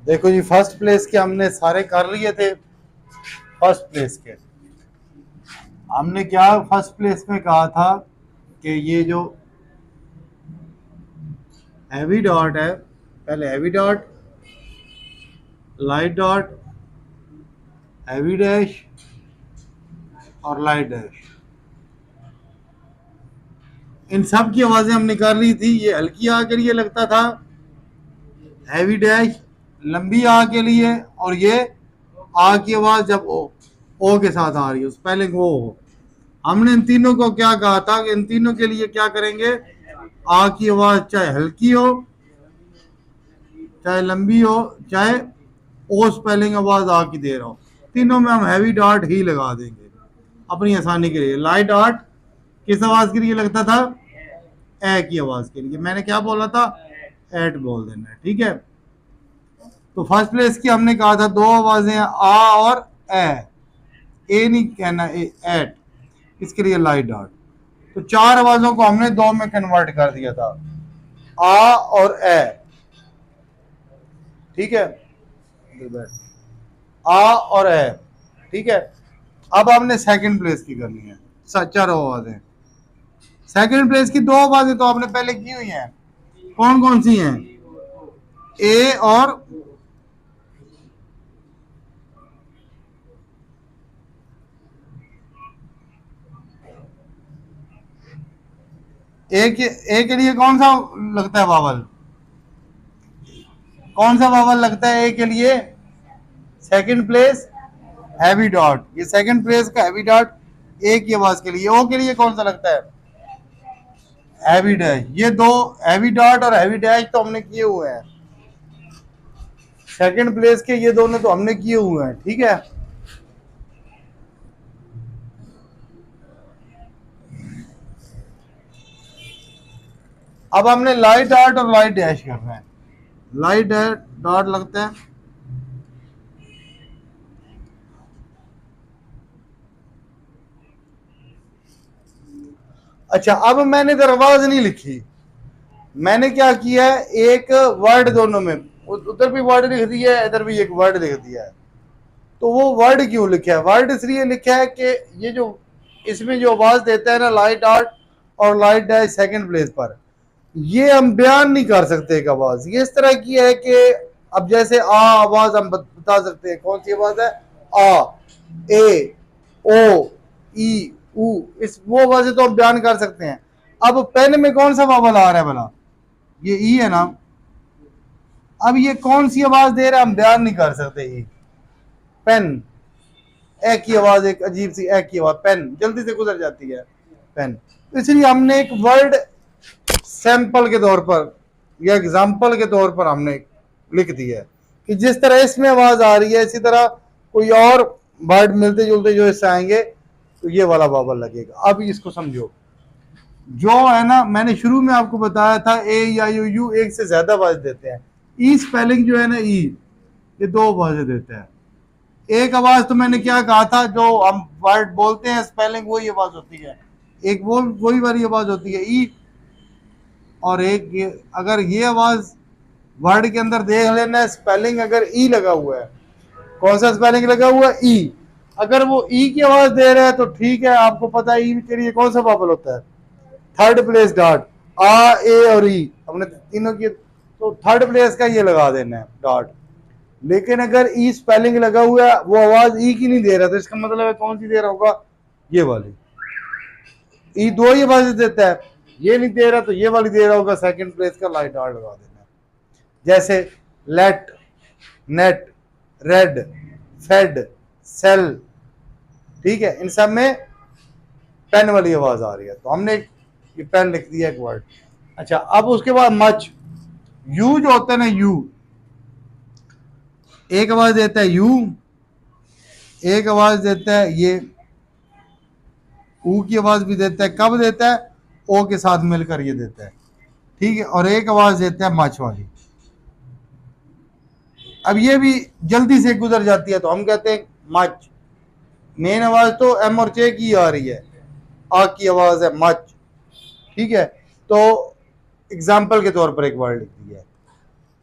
देखो जी, first place के हमने सारे कर लिए थे। फर्स्ट प्लेस के हमने क्या फर्स्ट प्लेस में कहा था कि ये जो हैवी डॉट है, पहले heavy dot, light dot, heavy dash और लाइट डैश, इन सब की आवाजें हमने कर ली थी। ये हल्की आ के लिए लगता था, हैवी डैश लंबी आ के लिए, और ये आ की आवाज जब ओ के साथ आ रही है, स्पेलिंग ओ हो। हमने इन तीनों को क्या कहा था कि इन तीनों के लिए क्या करेंगे, आ की आवाज चाहे हल्की हो, चाहे लंबी हो, चाहे ओ स्पेलिंग आवाज आ की दे रहा हो, तीनों में हम हैवी डॉट ही लगा देंगे अपनी आसानी के लिए। लाइट डॉट किस आवाज के लिए लगता था, ए की आवाज के लिए। मैंने क्या बोला था, एट बोल देना है, ठीक है। तो फर्स्ट प्लेस की हमने कहा था दो आवाजें आ और ए नहीं कहना, एट, इसके लिए लाइट डॉट। तो चार आवाजों को हमने दो में कन्वर्ट कर दिया था, आ और ए, ठीक है। आ और ए, ठीक है। अब हमने सेकंड प्लेस की करनी है, चार आवाजें। सेकंड प्लेस की दो आवाजें तो आपने पहले की हुई हैं, कौन कौन सी हैं, ए और ए के लिए कौन सा लगता है वावल, कौन सा वावल लगता है ए के लिए, सेकंड प्लेस हैवी डॉट। ये सेकंड प्लेस का हैवी डॉट ए की आवाज के लिए। ओ के लिए कौन सा लगता है, हैवी डैश। ये दो हैवी डॉट और हैवी डैश तो हमने किए हुए हैं, सेकंड प्लेस के ये दोनों तो हमने किए हुए हैं, ठीक है। अब हमने लाइट डॉट और लाइट डैश करना है। लाइट डॉट लगता है, अच्छा। अब मैंने इधर आवाज नहीं लिखी, मैंने क्या किया है, एक वर्ड दोनों में, उधर भी वर्ड लिख दिया है, इधर भी एक वर्ड लिख दिया है। तो वो वर्ड क्यों लिखा है, वर्ड इसलिए लिखा है कि ये जो इसमें जो आवाज देता है ना, लाइट डॉट और लाइट डैश सेकंड प्लेस पर, ये हम बयान नहीं कर सकते एक आवाज। ये इस तरह की है कि अब जैसे आ आवाज हम बता सकते हैं, कौन सी आवाज है, आ, ए, ओ, ई, ऊ, इस वो आवाजें तो हम बयान कर सकते हैं। अब पेन में कौन सा वावल आ रहा है भला, ये ई है ना। अब ये कौन सी आवाज दे रहा है, हम बयान नहीं कर सकते। ई, पेन, ए की आवाज एक अजीब सी ए की आवाज, पेन जल्दी से गुजर जाती है, पेन। इसलिए हमने एक वर्ड सैंपल के तौर पर या एग्जाम्पल के तौर पर हमने लिख दिया है कि जिस तरह इसमें आवाज आ रही है, इसी तरह कोई और वर्ड मिलते जुलते जो इससे आएंगे तो ये वाला वावल लगेगा। अब इसको समझो, जो है ना, मैंने शुरू में आपको बताया था ए या यू एक से ज्यादा आवाज देते हैं। ई स्पेलिंग जो है ना, ई, ये दो आवाजें देते हैं। एक आवाज तो मैंने क्या कहा था, जो हम वर्ड बोलते हैं स्पेलिंग वही आवाज होती है, एक वो वही वाली आवाज होती है ई। और एक ये, अगर ये आवाज वर्ड के अंदर देख लेना, स्पेलिंग अगर ई लगा हुआ है, कौन सा स्पेलिंग लगा हुआ है, ई, अगर वो ई की आवाज दे रहा है तो ठीक है, आपको पता है ई के लिए कौन सा वावल होता है, थर्ड प्लेस डॉट। आ, ए और ई हमने तीनों की, तो थर्ड प्लेस का ये लगा देना है डॉट। लेकिन अगर ई स्पेलिंग लगा हुआ है, वो आवाज ई की नहीं दे रहा, तो इसका मतलब है कौन सी दे रहा होगा, ये वाली। ई दो ही आवाजें देता है, ये नहीं दे रहा तो ये वाली दे रहा होगा, सेकंड प्लेस का लाइट डॉट लगा देना है। जैसे let, net, red, fed, sell, ठीक है। इन सब में पेन वाली आवाज आ रही है, तो हमने ये पेन लिख दिया एक वर्ड। अच्छा, अब उसके बाद मच, यू जो होता है ना, यू एक आवाज देता है, यू एक आवाज देता है, ये ऊ की आवाज भी देता है, कब देता है, ओ के साथ मिलकर ये देता है, ठीक है। और एक आवाज देता है मच वाली। अब ये भी जल्दी से गुजर जाती है, तो हम कहते हैं मच। मेन आवाज तो एम और चे की आ रही है, आ की आवाज है मच, ठीक है। तो एग्जाम्पल के तौर पर एक वर्ड लिख दिया है।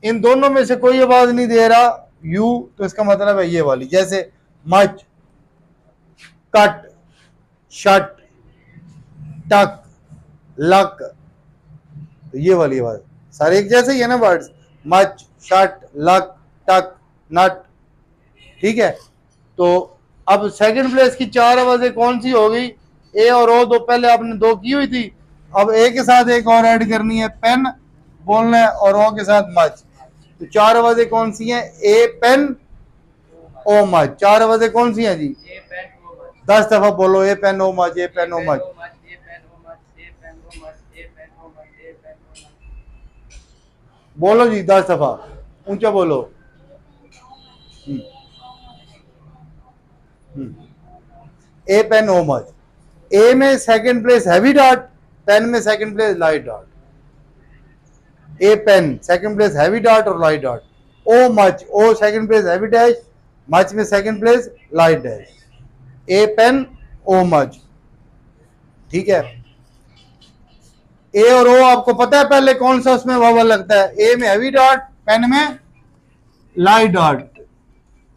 इन दोनों में से कोई आवाज नहीं दे रहा यू, तो इसका मतलब है ये वाली, जैसे मच, कट, शट, टक, लक, तो ये वाली आवाज सारे एक जैसे ही है ना वर्ड्स, मच, शट, लक, टक, नट। ठीक है, तो अब सेकंड प्लेस की चार आवाजें कौन सी हो गई? ए और ओ, दो पहले आपने दो की हुई थी, अब ए के साथ एक और ऐड करनी है, पेन बोलना है, और ओ के साथ मच। तो चार आवाजें कौन सी हैं? ए पेन ओ मच। चार आवाजें कौन सी हैं जी? 10 दफा बोलो, ए पेन ओ मच, ए पेन ओ मच। बोलो जी 10 दफा, ऊंचा बोलो। ए पेन ओ मच। ए में second place heavy dot, pen में second place light dot. A pen second place heavy dot और light dot. O much, O second place heavy dash, much में second place light dash. A pen O much. ठीक है, ए और ओ आपको पता है पहले कौन सा उसमें वावल लगता है? ए में हैवी डॉट, पेन में लाइट डॉट,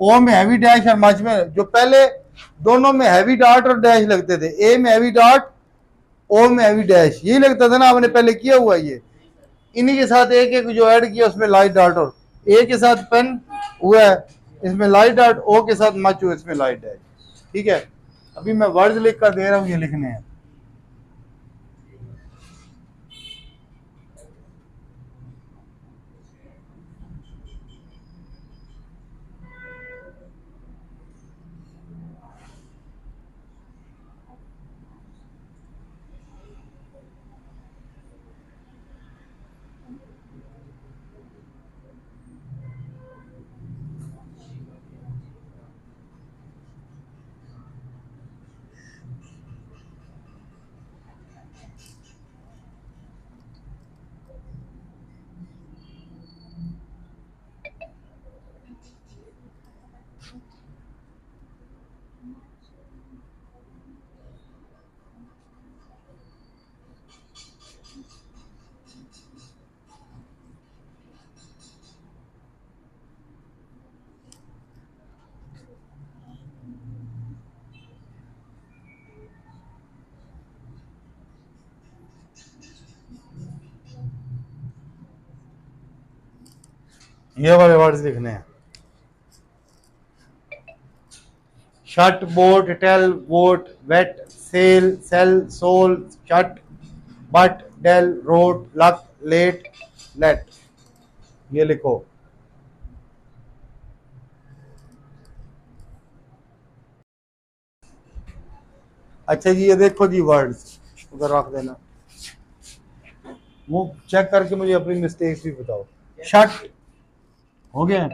ओ में हैवी डैश और मच में, जो पहले दोनों में हैवी डॉट और डैश लगते थे, ए में हैवी डॉट, ओ में हैवी डैश, यही लगता था ना, आपने पहले किया हुआ ये। इन्हीं के साथ एक एक जो ऐड किया उसमें लाइट डॉट, और ए के साथ पेन हुआ है, इसमें लाइट डॉट, ओ के साथ मच हुआ, इसमें लाइट डैश। ठीक है, अभी मैं वर्ड्स लिख कर दे रहा हूं, ये लिखने हैं। ये वाले वर्ड्स लिखने हैं। Shut, boat, tell, vote, wait, sell, sell, soul, shut, but, dell, rote, luck, let, let. ये लिखो। अच्छा जी, ये देखो जी वर्ड्स, उधर रख देना, वो चेक करके मुझे अपनी मिस्टेक्स भी बताओ। शट हो गया,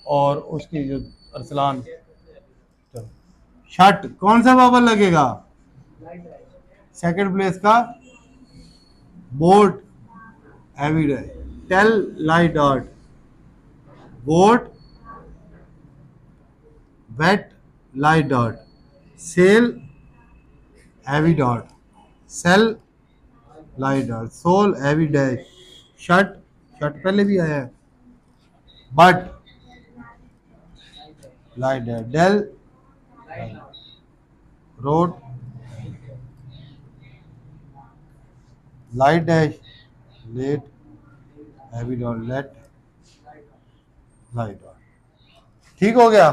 और उसकी जो अरसलान, चलो शट कौन सा वावल लगेगा? सेकंड प्लेस का boat heavy dash, tell light dot, boat wait light dot, sale heavy dot, sell light dot, soul heavy dash, shut, shut पहले भी आया है, but light dash, dell, road light dash, let heavy dot, let light dot. ठीक हो गया।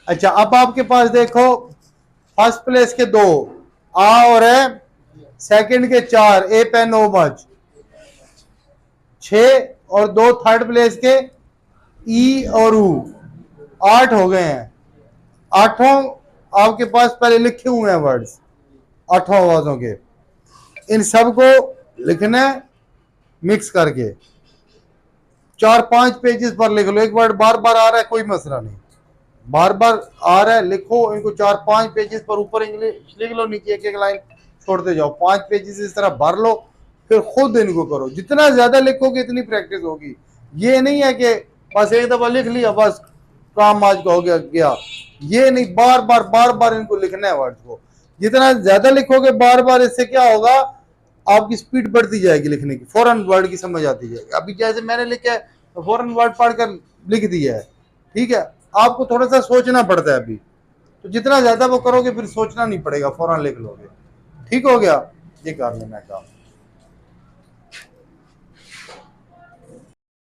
अच्छा, अब आपके पास देखो फर्स्ट प्लेस के दो आ और है, सेकंड के चार ए पेन ओ मच, 6, और दो थर्ड प्लेस के ई और ऊ, 8 हो गए हैं। आठों आपके पास पहले लिखे हुए हैं वर्ड्स, आठों आवाजों के। इन सबको लिखना है मिक्स करके, 4-5 पेजेस पर लिख लो। एक वर्ड बार बार आ रहा है, कोई मसला नहीं, बार बार आ रहा है, लिखो इनको 4-5 पेजेस पर, ऊपर इंग्लिश लिख लो, नीचे एक एक लाइन छोड़ते जाओ, 5 पेजेस इस तरह भर लो, फिर खुद इनको करो। जितना ज्यादा लिखोगे इतनी प्रैक्टिस होगी। ये नहीं है कि बस एक दफा लिख लिया बस काम आज का हो गया, ये नहीं, बार बार इनको लिखना है वर्ड्स को। जितना ज्यादा लिखोगे बार बार, इससे क्या होगा, आपकी स्पीड बढ़ती जाएगी लिखने की, फौरन वर्ड की समझ आती जाएगी। अभी जैसे मैंने लिखा है तो फौरन वर्ड पढ़कर लिख दिया है, ठीक है। आपको थोड़ा सा सोचना पड़ता है अभी, तो जितना ज्यादा वो करोगे फिर सोचना नहीं पड़ेगा, फौरन लिख लोगे। ठीक हो गया, ये कर लेना काम।